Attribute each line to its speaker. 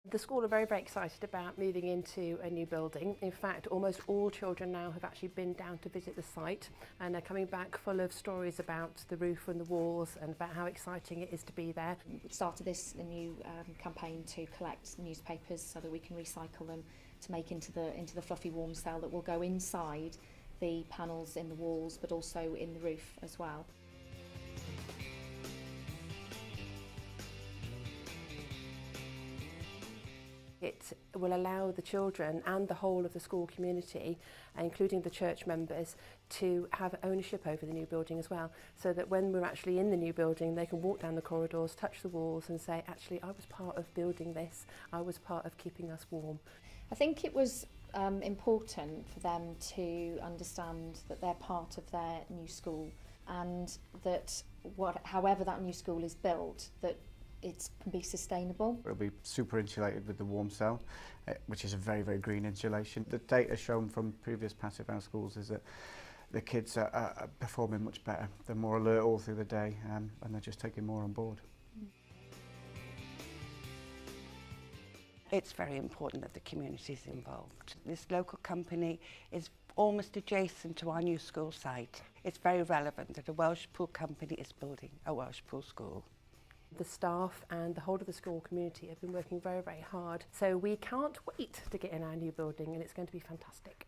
Speaker 1: The school are very, very excited about moving into a new building. In fact, almost all children now have actually been down to visit the site and are coming back full of stories about the roof and the walls and about how exciting it is to be there.
Speaker 2: We started this new campaign to collect newspapers so that we can recycle them to make into the fluffy warm cell that will go inside the panels in the walls but also in the roof as well.
Speaker 1: It will allow the children and the whole of the school community, including the church members, to have ownership over the new building as well, so that when we're actually in the new building they can walk down the corridors, touch the walls and say, actually I was part of building this, I was part of keeping us warm.
Speaker 2: I think it was important for them to understand that they're part of their new school and that however that new school is built, that it can be sustainable.
Speaker 3: It'll be super insulated with the warm cell, which is a very, very green insulation. The data shown from previous passive house schools is that the kids are performing much better. They're more alert all through the day and they're just taking more on board.
Speaker 4: It's very important that the community is involved. This local company is almost adjacent to our new school site. It's very relevant that a Welshpool company is building a Welshpool school.
Speaker 1: The staff and the whole of the school community have been working very, very hard. So we can't wait to get in our new building and it's going to be fantastic.